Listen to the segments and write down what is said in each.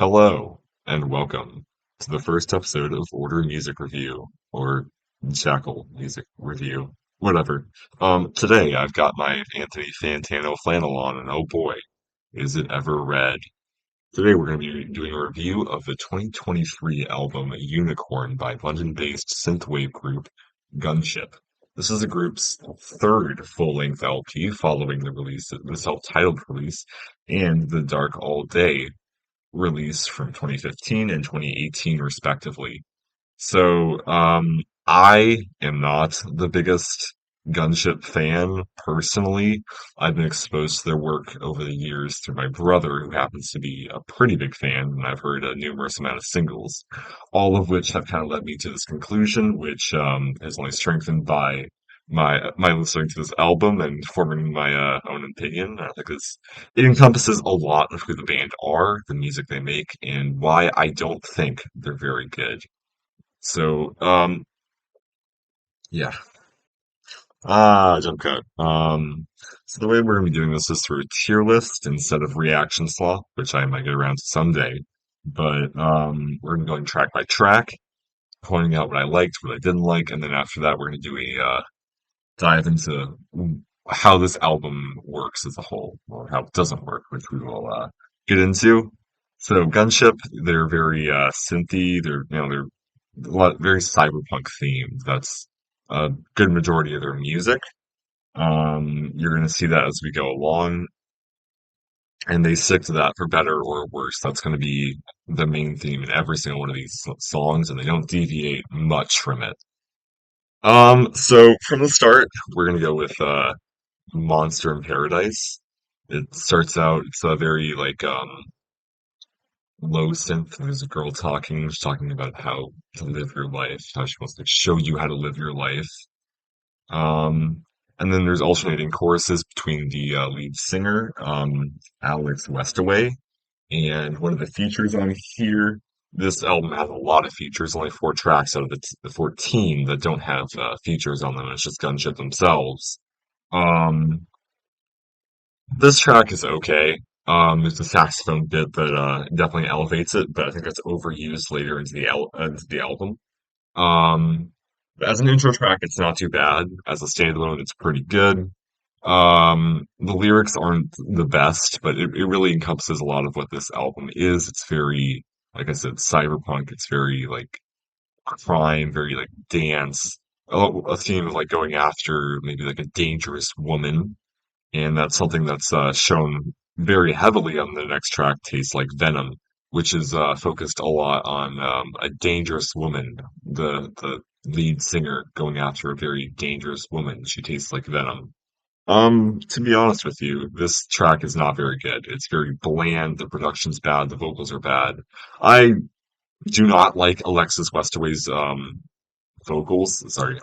Hello and welcome to the first episode of Order Music Review or Jackal Music Review, whatever. Today I've got my Anthony Fantano flannel on, and oh boy, is it ever red. Today we're going to be doing a review of the 2023 album Unicorn by London-based synthwave group Gunship. This is the group's third full-length LP following the self-titled release, and The Dark All Day release from 2015 and 2018 respectively. I am not the biggest Gunship fan personally. I've been exposed to their work over the years through my brother, who happens to be a pretty big fan, and I've heard a numerous amount of singles, all of which have kind of led me to this conclusion, which is only strengthened by my listening to this album and forming my own opinion. I think it encompasses a lot of who the band are, the music they make, and why I don't think they're very good. So, yeah. Jump cut. So the way we're gonna be doing this is through a tier list instead of reaction slot, which I might get around to someday. But we're gonna be going track by track, pointing out what I liked, what I didn't like, and then after that, we're gonna do a dive into how this album works as a whole, or how it doesn't work, which we will get into. So Gunship, they're very synthy. They're very cyberpunk themed. That's a good majority of their music. You're going to see that as we go along, and they stick to that for better or worse. That's going to be the main theme in every single one of these songs, and they don't deviate much from it. So from the start, we're going to go with Monster in Paradise. It starts out, it's a very low synth. There's a girl talking, she's talking about how to live your life, how she wants to show you how to live your life. And then there's alternating choruses between the lead singer, Alex Westaway, and one of the features on here. This album has a lot of features, only four tracks out of the 14 that don't have features on them. It's just Gunship themselves. Um, this track is okay. There's a saxophone bit that definitely elevates it, but I think that's overused later into the album. Um, as an intro track, it's not too bad. As a standalone, it's pretty good. The lyrics aren't the best, but it really encompasses a lot of what this album is. It's very, like I said, cyberpunk. It's very like crime, very like dance. A theme of like going after maybe like a dangerous woman, and that's something that's shown very heavily on the next track, Tastes Like Venom, which is focused a lot on a dangerous woman, the lead singer going after a very dangerous woman. She tastes like venom. To be honest with you, this track is not very good. It's very bland, the production's bad, the vocals are bad. I do not like Alexis Westaway's vocals. Sorry,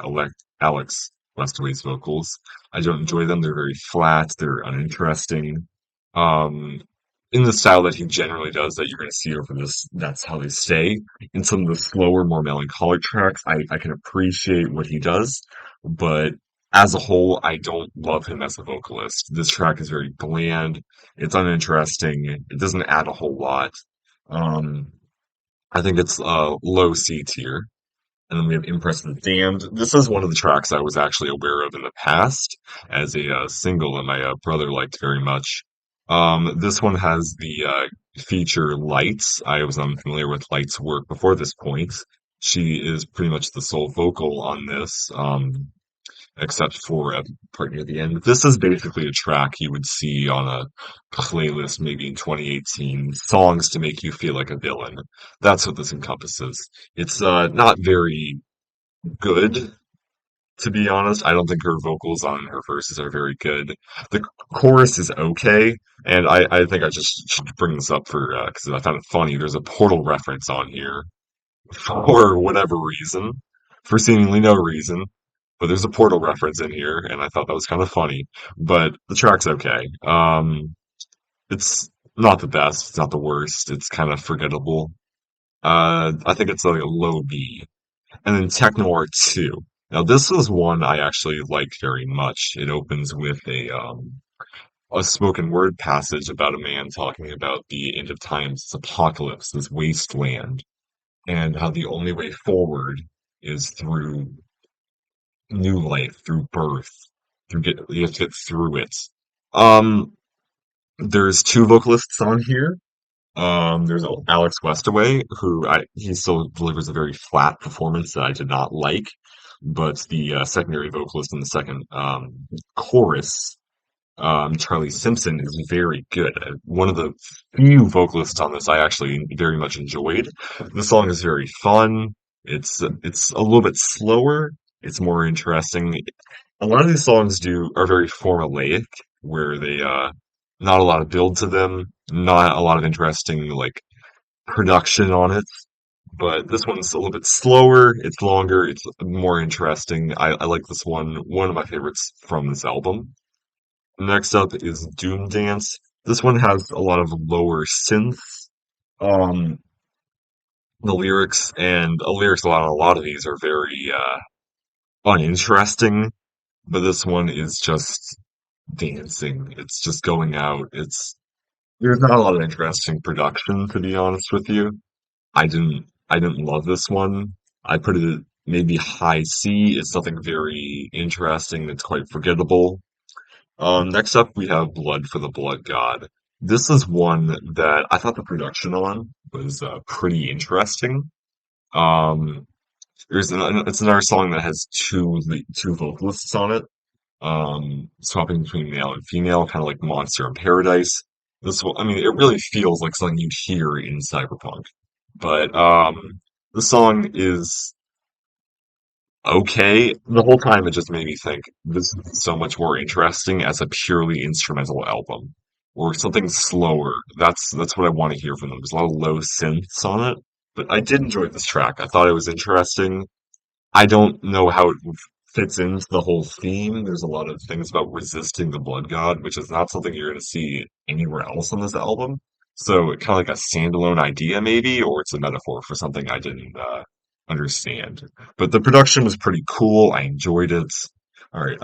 Alex Westaway's vocals. I don't enjoy them. They're very flat. They're uninteresting. Um, in the style that he generally does, that you're going to see over this, that's how they stay. In some of the slower, more melancholic tracks, I can appreciate what he does, but as a whole, I don't love him as a vocalist. This track is very bland. It's uninteresting. It doesn't add a whole lot. Um, I think it's low C tier. And then we have Impressed and Damned. This is one of the tracks I was actually aware of in the past as a single that my brother liked very much. This one has the feature Lights. I was unfamiliar with Lights' work before this point. She is pretty much the sole vocal on this, except for a part near the end. This is basically a track you would see on a playlist maybe in 2018, songs to make you feel like a villain. That's what this encompasses. It's not very good, to be honest. I don't think her vocals on her verses are very good. The chorus is okay, and I think I just should bring this up for because I found it funny. There's a Portal reference on here for whatever reason, for seemingly no reason. But there's a Portal reference in here, and I thought that was kind of funny. But the track's okay. It's not the best. It's not the worst. It's kind of forgettable. I think it's like a low B. And then Technoir 2. Now this was one I actually liked very much. It opens with a spoken word passage about a man talking about the end of times, this apocalypse, this wasteland, and how the only way forward is through new life, through birth, you have to get through it. Um, there's two vocalists on here. There's Alex Westaway, he still delivers a very flat performance that I did not like, but the secondary vocalist in the second chorus, Charlie Simpson, is very good. One of the few vocalists on this I actually very much enjoyed. The song is very fun. It's a little bit slower. It's more interesting. A lot of these songs do are very formulaic, where they not a lot of build to them, not a lot of interesting like production on it. But this one's a little bit slower, it's longer, it's more interesting. I like this one of my favorites from this album. Next up is Doom Dance. This one has a lot of lower synths. Um, the lyrics on a lot of these are very uninteresting, but this one is just dancing. It's just going out. There's not a lot of interesting production, to be honest with you. I didn't love this one. I put it at maybe high C. It's nothing very interesting. It's quite forgettable. Next up, we have Blood for the Blood God. This is one that I thought the production on was pretty interesting. Um, it's another song that has two vocalists on it, swapping between male and female, kind of like Monster in Paradise. This one, I mean, it really feels like something you'd hear in Cyberpunk, but the song is okay. The whole time it just made me think this is so much more interesting as a purely instrumental album or something slower. That's what I want to hear from them. There's a lot of low synths on it, but I did enjoy this track. I thought it was interesting. I don't know how it fits into the whole theme. There's a lot of things about resisting the blood god, which is not something you're going to see anywhere else on this album. So kind of like a standalone idea, maybe, or it's a metaphor for something I didn't understand. But the production was pretty cool. I enjoyed it. All right,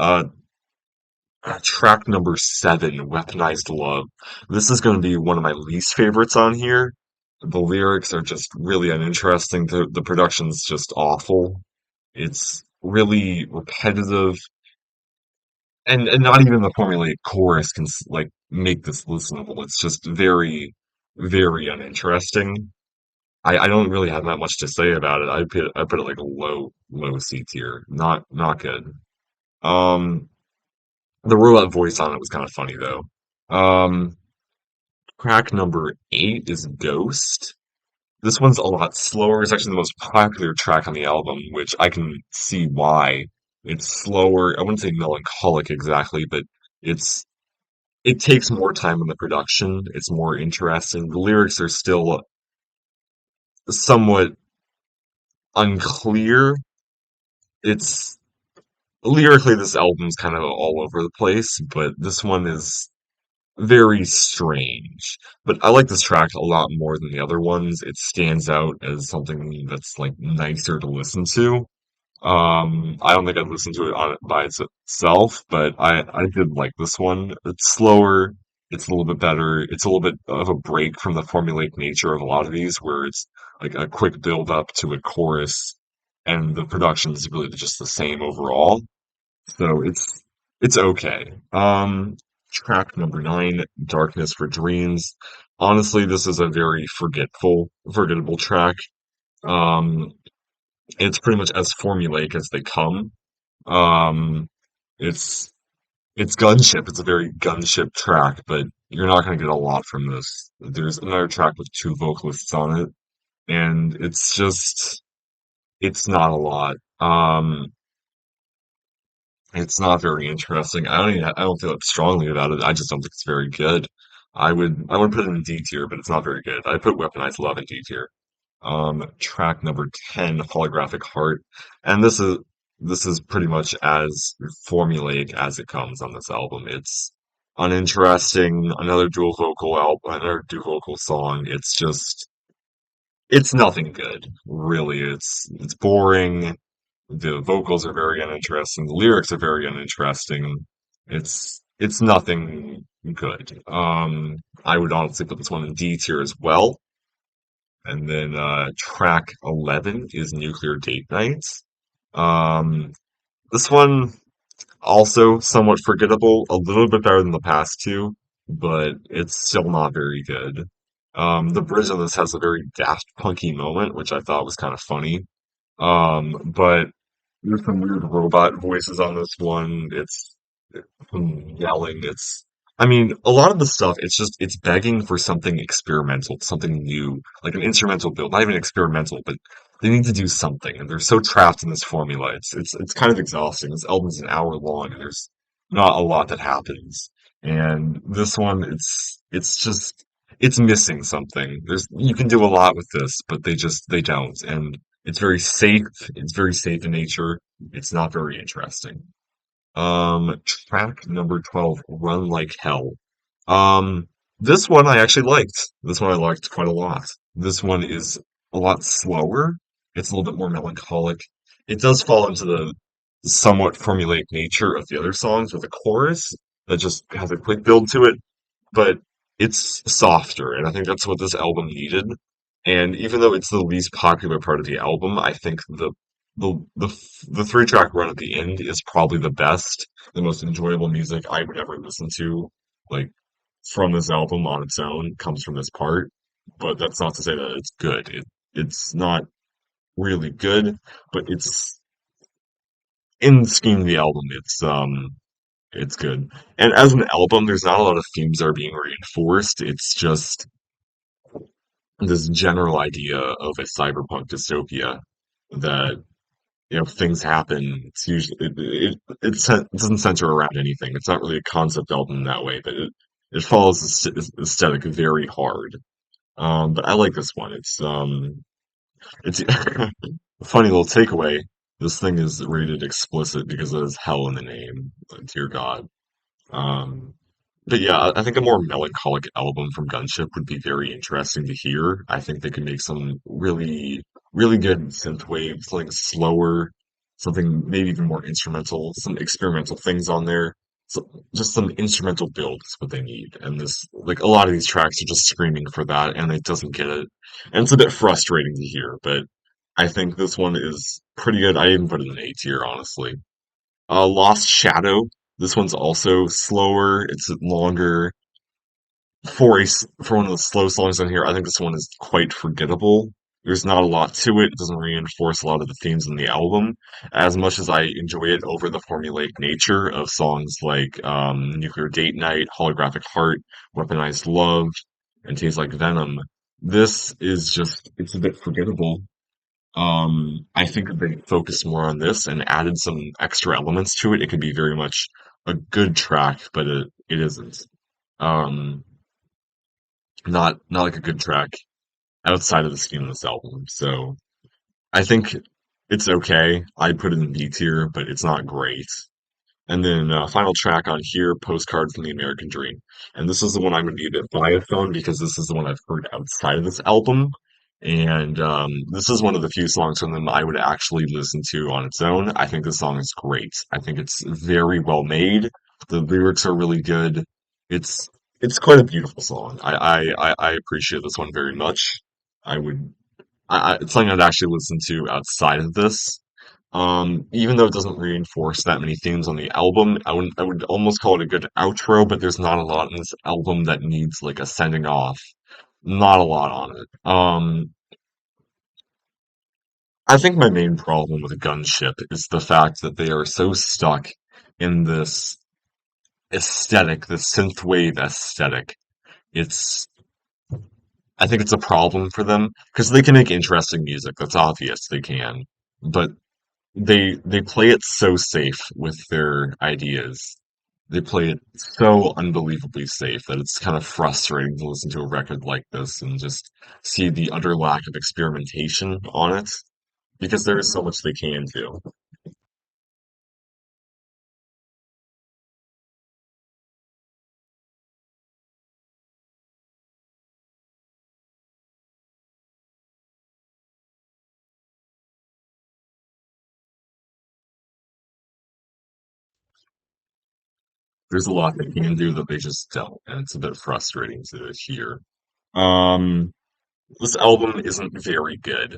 track number 7, Weaponized Love. This is going to be one of my least favorites on here. The lyrics are just really uninteresting. The production's just awful. It's really repetitive, and not even the formulaic chorus can like make this listenable. It's just very uninteresting. I don't really have that much to say about it. I put it like a low C tier. Not good. Um, the robot voice on it was kind of funny though. Um, track number 8 is Ghost. This one's a lot slower. It's actually the most popular track on the album, which I can see why. It's slower. I wouldn't say melancholic exactly, but it's it takes more time in the production. It's more interesting. The lyrics are still somewhat unclear. It's lyrically this album's kind of all over the place, but this one is very strange. But I like this track a lot more than the other ones. It stands out as something that's like nicer to listen to. I don't think I'd listen to it on it by itself, but I did like this one. It's slower. It's a little bit better. It's a little bit of a break from the formulaic nature of a lot of these, where it's like a quick build up to a chorus, and the production is really just the same overall. So it's okay. Track number 9, Darkness for Dreams. Honestly, this is a very forgettable track. Um, it's pretty much as formulaic as they come. Um, it's it's Gunship. It's a very Gunship track, but you're not going to get a lot from this. There's another track with two vocalists on it, and it's not a lot. It's not very interesting. I don't feel strongly about it. I just don't think it's very good. I would put it in D tier, but it's not very good. I put Weaponized Love in D tier. Track number 10, Holographic Heart. And this is pretty much as formulaic as it comes on this album. It's uninteresting, another dual vocal song. It's nothing good, really. It's boring. The vocals are very uninteresting. The lyrics are very uninteresting. It's it's nothing good. I would honestly put this one in D tier as well. And then track 11 is Nuclear Date Nights. Um, this one also somewhat forgettable, a little bit better than the past two, but it's still not very good. The bridge on this has a very Daft Punky moment, which I thought was kind of funny. But there's some weird robot voices on this one. It's yelling. I mean, a lot of the stuff, it's begging for something experimental, something new, like an instrumental build. Not even experimental, but they need to do something, and they're so trapped in this formula. It's kind of exhausting. This album's an hour long, and there's not a lot that happens. And this one, it's missing something. You can do a lot with this, but they don't. And it's very safe. It's very safe in nature. It's not very interesting. Track number 12, Run Like Hell. Um, this one I actually liked. This one I liked quite a lot. This one is a lot slower. It's a little bit more melancholic. It does fall into the somewhat formulaic nature of the other songs with a chorus that just has a quick build to it, but it's softer, and I think that's what this album needed. And even though it's the least popular part of the album, I think the three track run at the end is probably the best, the most enjoyable music I would ever listen to, like from this album on its own, comes from this part. But that's not to say that it's good. It's not really good, but it's in the scheme of the album, it's good. And as an album, there's not a lot of themes that are being reinforced. It's just this general idea of a cyberpunk dystopia that, things happen. It's usually it doesn't center around anything. It's not really a concept album in that way, but it follows the aesthetic very hard. But I like this one. It's a funny little takeaway. This thing is rated explicit because it has hell in the name. Dear God. Um, but yeah, I think a more melancholic album from Gunship would be very interesting to hear. I think they could make some really, really good synthwave, something slower, something maybe even more instrumental, some experimental things on there. So just some instrumental build is what they need. And this, like a lot of these tracks are just screaming for that, and it doesn't get it. And it's a bit frustrating to hear, but I think this one is pretty good. I even put it in A tier, honestly. Lost Shadow. This one's also slower. It's longer. For one of the slow songs on here, I think this one is quite forgettable. There's not a lot to it. It doesn't reinforce a lot of the themes in the album. As much as I enjoy it over the formulaic nature of songs like Nuclear Date Night, Holographic Heart, Weaponized Love, and Tastes Like Venom, it's a bit forgettable. I think if they focused more on this and added some extra elements to it, it could be very much a good track, but it isn't. Um, not like a good track outside of the scheme of this album. So I think it's okay. I'd put it in B tier, but it's not great. And then final track on here, Postcard from the American Dream. And this is the one I'm going to be a bit biased on because this is the one I've heard outside of this album. And this is one of the few songs from them I would actually listen to on its own. I think this song is great. I think it's very well made. The lyrics are really good. It's it's quite a beautiful song. I appreciate this one very much. I would it's something I'd actually listen to outside of this. Even though it doesn't reinforce that many themes on the album, I would almost call it a good outro, but there's not a lot in this album that needs like a sending off. Not a lot on it. I think my main problem with Gunship is the fact that they are so stuck in this aesthetic, this synthwave aesthetic. It's I think it's a problem for them because they can make interesting music. That's obvious they can, but they play it so safe with their ideas. They play it so unbelievably safe that it's kind of frustrating to listen to a record like this and just see the utter lack of experimentation on it because there is so much they can do. There's a lot they can do that they just don't, and it's a bit frustrating to hear. Um, this album isn't very good.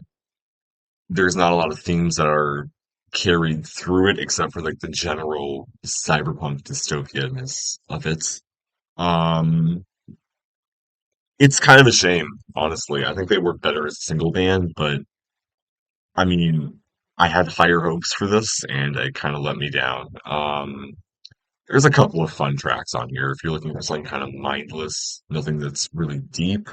There's not a lot of themes that are carried through it, except for like the general cyberpunk dystopianness of it. Um, it's kind of a shame, honestly. I think they work better as a single band, but I mean, I had higher hopes for this, and it kind of let me down. There's a couple of fun tracks on here if you're looking for something kind of mindless, nothing that's really deep.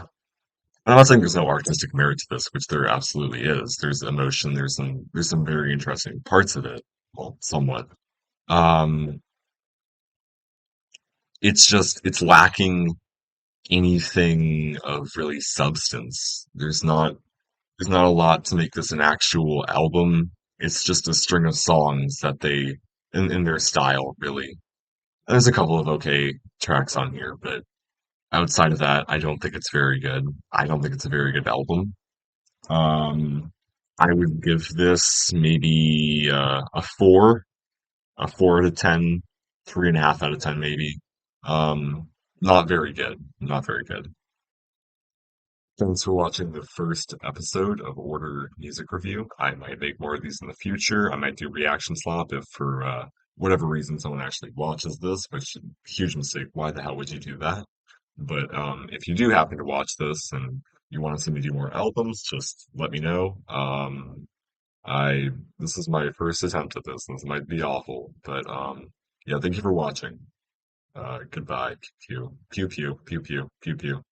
I'm not saying there's no artistic merit to this, which there absolutely is. There's emotion, there's some very interesting parts of it. Well, somewhat. Um, it's just it's lacking anything of really substance. There's not a lot to make this an actual album. It's just a string of songs that they in their style, really. And there's a couple of okay tracks on here, but outside of that, I don't think it's very good. I don't think it's a very good album. Um, I would give this maybe a 4 out of 10, 3.5 out of 10 maybe. Not very good. Not very good. Thanks for watching the first episode of Order Music Review. I might make more of these in the future. I might do Reaction Slop if for whatever reason someone actually watches this, which huge mistake. Why the hell would you do that? But if you do happen to watch this and you want to see me do more albums, just let me know. I This is my first attempt at this. This might be awful, but yeah, thank you for watching. Goodbye. Pew pew pew pew pew pew pew.